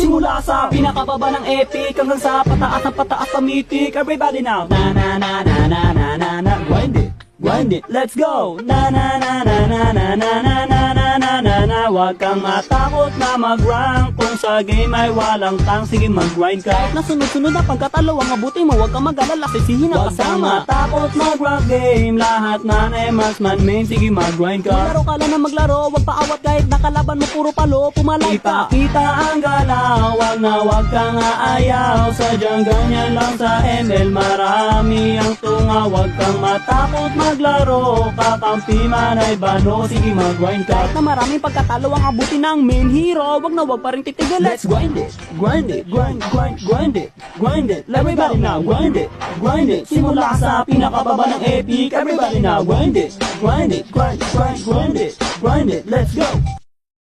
Simula sa pinakababa ng epic hanggang sa pataas ng pataas na mythic. Everybody now, na na na na na na na na. Grind it, let's go. Na na na na na na na na na na na na na. Huwag kang matakot na mag-rank. Kung sa game ay walang tang, sige mag-grind ka. Kahit na sunod-sunod na pagkatalo ang mabuti mo, huwag kang mag-alala, sisihin ang kasama. Huwag kang matakot mag-rank game. Lahat na marksman main, sige mag-grind ka. Maglaro ka lang na maglaro, huwag paawat kahit nakalaban mo puro palo, pumalag ka. Ipakita ang galaw, huwag kang aayaw. Sadyang ganyan lang sa ML, marami ang tunga. Huwag kang matakot maglaro, kakampi man ay bano, sige mag-grind ka. Kahit na maraming pagkatalo ang abuti ng main hero, wag pa rin titigil. Let's grind it, grind it, grind it, grind it. Everybody now, grind it. Simula sa pinakababa ng epic. Everybody now, grind it, grind it. Let's go.